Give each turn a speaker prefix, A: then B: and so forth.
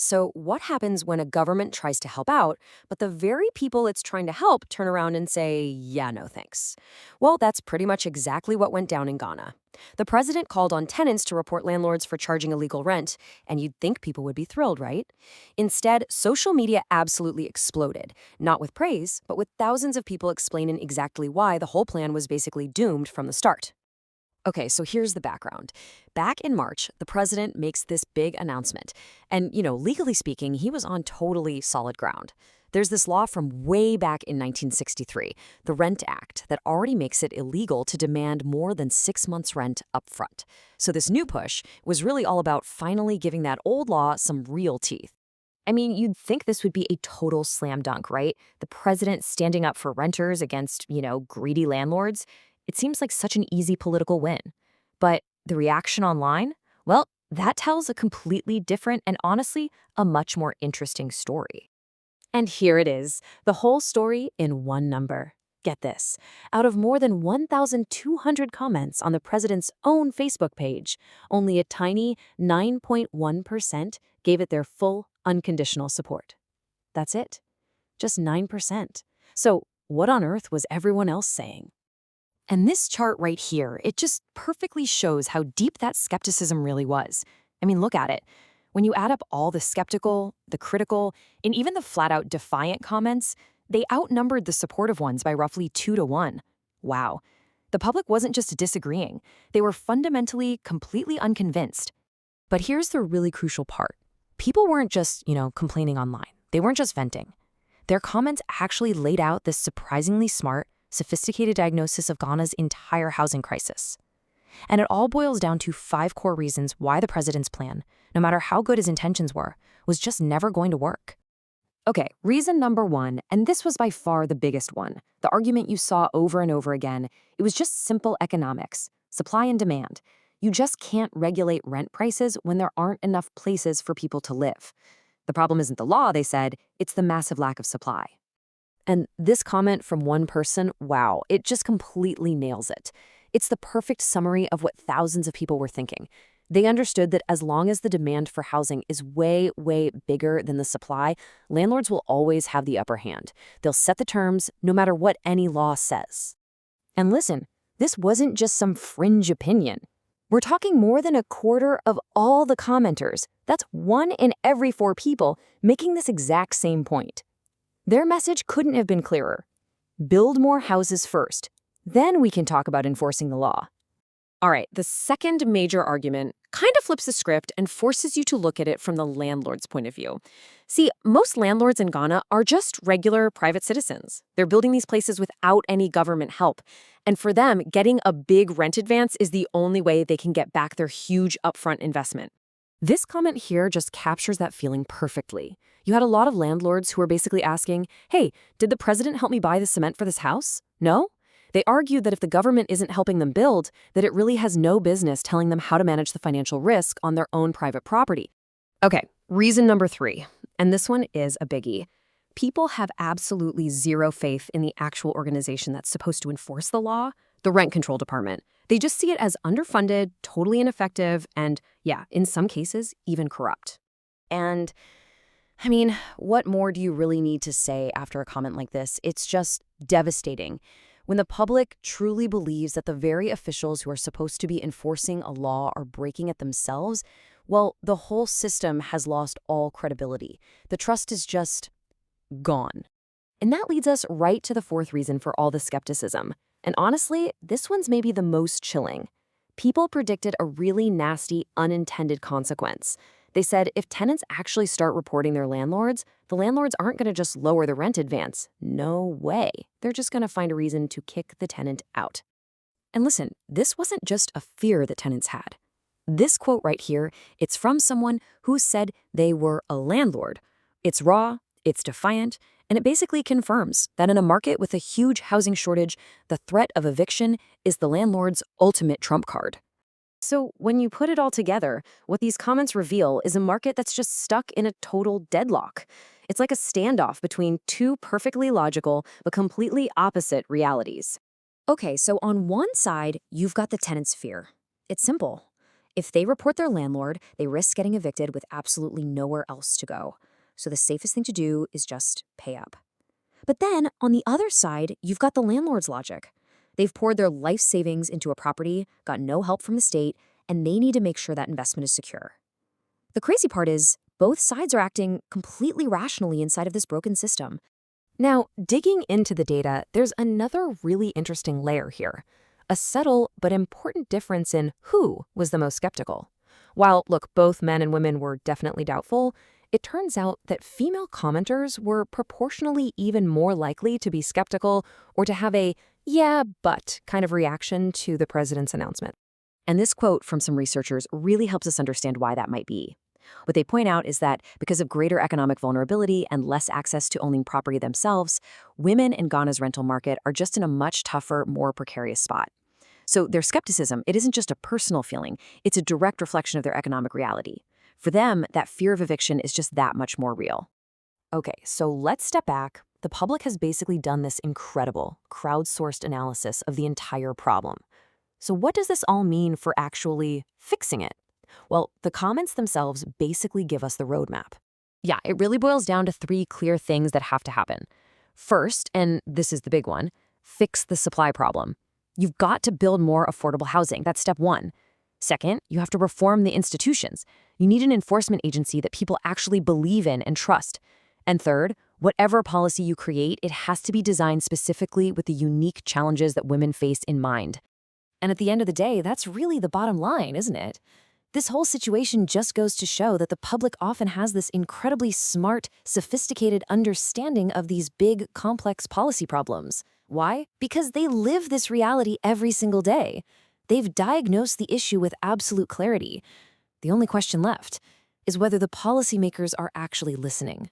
A: So, what happens when a government tries to help out, but the very people it's trying to help turn around and say, yeah, no thanks? Well, that's pretty much exactly what went down in Ghana. The president called on tenants to report landlords for charging illegal rent, and you'd think people would be thrilled, right? Instead, social media absolutely exploded, not with praise, but with thousands of people explaining exactly why the whole plan was basically doomed from the start. Okay, so here's the background. Back in March, the president makes this big announcement. And, legally speaking, he was on totally solid ground. There's this law from way back in 1963, the Rent Act, that already makes it illegal to demand more than 6 months' rent up front. So this new push was really all about finally giving that old law some real teeth. I mean, you'd think this would be a total slam dunk, right? The president standing up for renters against, greedy landlords. It seems like such an easy political win. But the reaction online? Well, that tells a completely different and honestly, a much more interesting story. And here it is, the whole story in one number. Get this. Out of more than 1,200 comments on the president's own Facebook page, only a tiny 9.1% gave it their full, unconditional support. That's it. Just 9%. So, what on earth was everyone else saying? And this chart right here, it just perfectly shows how deep that skepticism really was. I mean, look at it. When you add up all the skeptical, the critical, and even the flat-out defiant comments, they outnumbered the supportive ones by roughly 2 to 1. Wow. The public wasn't just disagreeing. They were fundamentally, completely unconvinced. But here's the really crucial part. People weren't just, complaining online. They weren't just venting. Their comments actually laid out this surprisingly smart, sophisticated diagnosis of Ghana's entire housing crisis. And it all boils down to 5 core reasons why the president's plan, no matter how good his intentions were, was just never going to work. Okay, reason number 1, and this was by far the biggest one, the argument you saw over and over again, it was just simple economics, supply and demand. You just can't regulate rent prices when there aren't enough places for people to live. The problem isn't the law, they said, it's the massive lack of supply. And this comment from one person, wow, it just completely nails it. It's the perfect summary of what thousands of people were thinking. They understood that as long as the demand for housing is way, way bigger than the supply, landlords will always have the upper hand. They'll set the terms no matter what any law says. And listen, this wasn't just some fringe opinion. We're talking more than a quarter of all the commenters. That's 1 in every 4 people making this exact same point. Their message couldn't have been clearer. Build more houses first. Then we can talk about enforcing the law. All right, the second major argument kind of flips the script and forces you to look at it from the landlord's point of view. See, most landlords in Ghana are just regular private citizens. They're building these places without any government help. And for them, getting a big rent advance is the only way they can get back their huge upfront investment. This comment here just captures that feeling perfectly. You had a lot of landlords who were basically asking, hey, did the president help me buy the cement for this house? No? They argued that if the government isn't helping them build, that it really has no business telling them how to manage the financial risk on their own private property. Okay, reason number 3, and this one is a biggie. People have absolutely zero faith in the actual organization that's supposed to enforce the law, the rent control department. They just see it as underfunded, totally ineffective, and yeah, in some cases, even corrupt. And I mean, what more do you really need to say after a comment like this? It's just devastating. When the public truly believes that the very officials who are supposed to be enforcing a law are breaking it themselves, well, the whole system has lost all credibility. The trust is just gone. And that leads us right to the 4th reason for all the skepticism. And honestly, this one's maybe the most chilling. People predicted a really nasty, unintended consequence. They said if tenants actually start reporting their landlords, the landlords aren't going to just lower the rent advance. No way. They're just going to find a reason to kick the tenant out. And listen, this wasn't just a fear that tenants had. This quote right here, it's from someone who said they were a landlord. It's raw, it's defiant, and it basically confirms that in a market with a huge housing shortage, the threat of eviction is the landlord's ultimate trump card. So when you put it all together, what these comments reveal is a market that's just stuck in a total deadlock. It's like a standoff between 2 perfectly logical but completely opposite realities. Okay, so on one side, you've got the tenant's fear. It's simple. If they report their landlord, they risk getting evicted with absolutely nowhere else to go. So the safest thing to do is just pay up. But then, on the other side, you've got the landlord's logic. They've poured their life savings into a property, got no help from the state, and they need to make sure that investment is secure. The crazy part is, both sides are acting completely rationally inside of this broken system. Now, digging into the data, there's another really interesting layer here. A subtle but important difference in who was the most skeptical. While, look, both men and women were definitely doubtful, it turns out that female commenters were proportionally even more likely to be skeptical or to have a yeah, but kind of reaction to the president's announcement. And this quote from some researchers really helps us understand why that might be. What they point out is that because of greater economic vulnerability and less access to owning property themselves, women in Ghana's rental market are just in a much tougher, more precarious spot. So their skepticism, it isn't just a personal feeling, it's a direct reflection of their economic reality. For them, that fear of eviction is just that much more real. Okay, so let's step back. The public has basically done this incredible, crowdsourced analysis of the entire problem. So what does this all mean for actually fixing it? Well, the comments themselves basically give us the roadmap. Yeah, it really boils down to 3 clear things that have to happen. First, and this is the big one, fix the supply problem. You've got to build more affordable housing. That's step 1. Second, you have to reform the institutions. You need an enforcement agency that people actually believe in and trust. And third, whatever policy you create, it has to be designed specifically with the unique challenges that women face in mind. And at the end of the day, that's really the bottom line, isn't it? This whole situation just goes to show that the public often has this incredibly smart, sophisticated understanding of these big, complex policy problems. Why? Because they live this reality every single day. They've diagnosed the issue with absolute clarity. The only question left is whether the policymakers are actually listening.